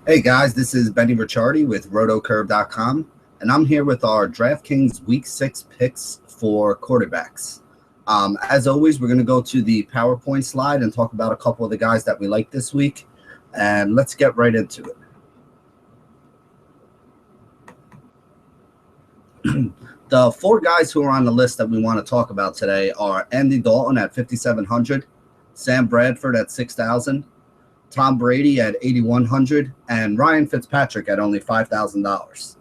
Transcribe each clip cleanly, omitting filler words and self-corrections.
Hey guys, this is Benny Ricciardi with rotocurve.com, and I'm here with our DraftKings Week 6 picks for quarterbacks. As always, we're going to go to the PowerPoint slide and talk about a couple of the guys that we like this week, and let's get right into it. The four guys who are on the list that we want to talk about today are Andy Dalton at 5,700, Sam Bradford at 6,000, Tom Brady at 8,100, and Ryan Fitzpatrick at only $5,000.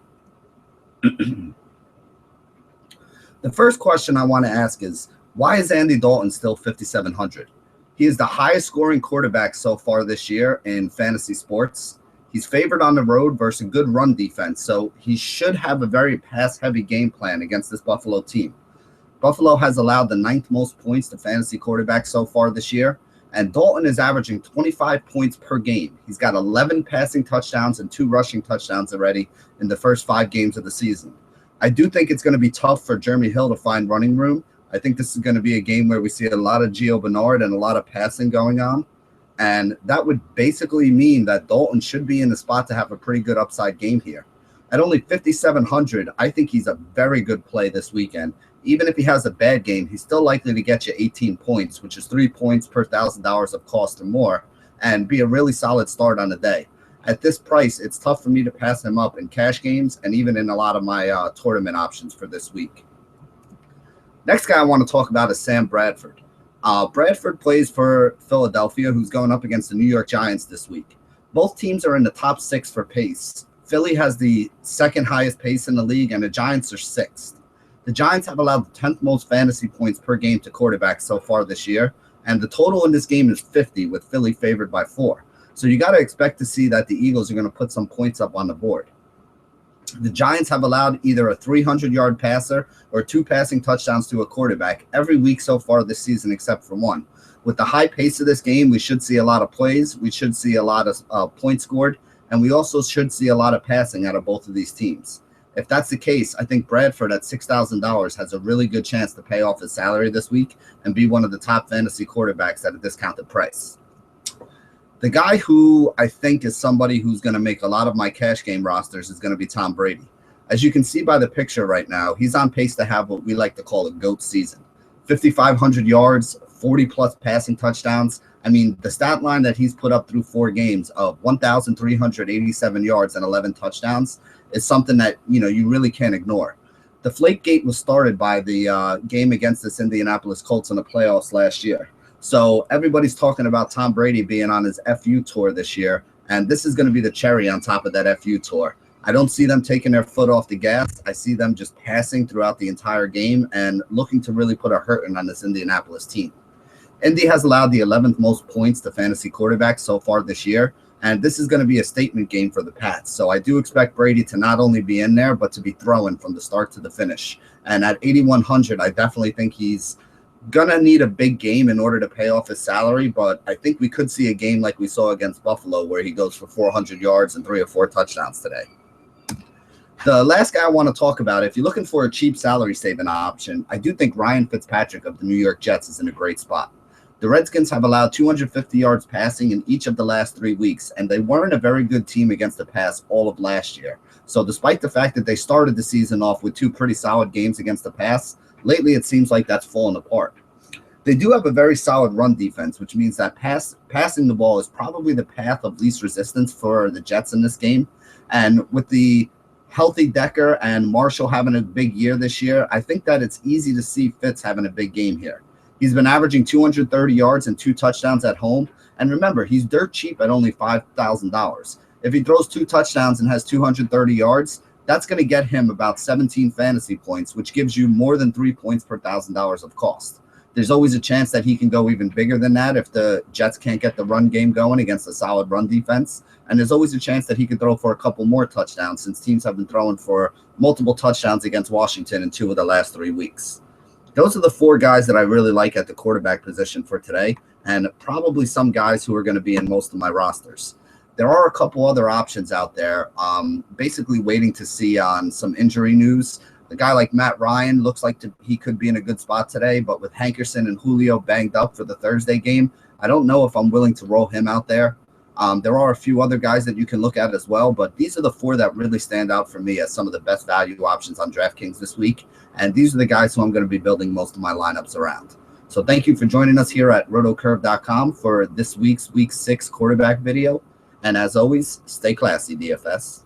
The first question I want to ask is, why is Andy Dalton still 5,700? He is the highest scoring quarterback so far this year in fantasy sports. He's favored on the road versus a good run defense, so he should have a very pass-heavy game plan against this Buffalo team. Buffalo has allowed the 9th most points to fantasy quarterbacks so far this year, and Dalton is averaging 25 points per game. He's got 11 passing touchdowns and 2 rushing touchdowns already in the first 5 games of the season. I do think it's going to be tough for Jeremy Hill to find running room. I think this is going to be a game where we see a lot of Gio Bernard and a lot of passing going on. And that would basically mean that Dalton should be in the spot to have a pretty good upside game here. At only 5,700, I think he's a very good play this weekend. Even if he has a bad game, he's still likely to get you 18 points, which is 3 points per $1,000 of cost or more, and be a really solid start on the day. At this price, it's tough for me to pass him up in cash games and even in a lot of my tournament options for this week. Next guy I want to talk about is Sam Bradford. Bradford plays for Philadelphia, who's going up against the New York Giants this week. Both teams are in the top 6 for pace. Philly has the 2nd highest pace in the league, and the Giants are 6th. The Giants have allowed the 10th most fantasy points per game to quarterbacks so far this year, and the total in this game is 50, with Philly favored by 4. So you got to expect to see that the Eagles are going to put some points up on the board. The Giants have allowed either a 300-yard passer or 2 passing touchdowns to a quarterback every week so far this season except for 1. With the high pace of this game, we should see a lot of plays, we should see a lot of points scored, and we also should see a lot of passing out of both of these teams. If that's the case, I think Bradford at $6,000 has a really good chance to pay off his salary this week and be one of the top fantasy quarterbacks at a discounted price. The guy who I think is somebody who's going to make a lot of my cash game rosters is going to be Tom Brady. As you can see by the picture right now, he's on pace to have what we like to call a GOAT season. 5,500 yards, 40-plus passing touchdowns. I mean, the stat line that he's put up through 4 games of 1,387 yards and 11 touchdowns is something that, you really can't ignore. The Flakegate was started by the game against this Indianapolis Colts in the playoffs last year. So everybody's talking about Tom Brady being on his FU tour this year, and this is going to be the cherry on top of that FU tour. I don't see them taking their foot off the gas. I see them just passing throughout the entire game and looking to really put a hurting on this Indianapolis team. Indy has allowed the 11th most points to fantasy quarterbacks so far this year, and this is going to be a statement game for the Pats. So I do expect Brady to not only be in there, but to be throwing from the start to the finish. And at 8,100, I definitely think he's going to need a big game in order to pay off his salary, but I think we could see a game like we saw against Buffalo where he goes for 400 yards and 3 or 4 touchdowns today. The last guy I want to talk about, if you're looking for a cheap salary saving option, I do think Ryan Fitzpatrick of the New York Jets is in a great spot. The Redskins have allowed 250 yards passing in each of the last 3 weeks, and they weren't a very good team against the pass all of last year. So despite the fact that they started the season off with 2 pretty solid games against the pass, lately it seems like that's fallen apart. They do have a very solid run defense, which means that passing the ball is probably the path of least resistance for the Jets in this game. And with the healthy Decker and Marshall having a big year this year, I think that it's easy to see Fitz having a big game here. He's been averaging 230 yards and 2 touchdowns at home. And remember, he's dirt cheap at only $5,000. If he throws 2 touchdowns and has 230 yards, that's going to get him about 17 fantasy points, which gives you more than 3 points per $1,000 of cost. There's always a chance that he can go even bigger than that if the Jets can't get the run game going against a solid run defense. And there's always a chance that he can throw for a couple more touchdowns since teams have been throwing for multiple touchdowns against Washington in 2 of the last 3 weeks. Those are the 4 guys that I really like at the quarterback position for today, and probably some guys who are going to be in most of my rosters. There are a couple other options out there, basically waiting to see on some injury news. A guy like Matt Ryan looks like he could be in a good spot today, but with Hankerson and Julio banged up for the Thursday game, I don't know if I'm willing to roll him out there. There are a few other guys that you can look at as well, but these are the four that really stand out for me as some of the best value options on DraftKings this week. And these are the guys who I'm going to be building most of my lineups around. So thank you for joining us here at rotocurve.com for this week's Week 6 quarterback video. And as always, stay classy, DFS.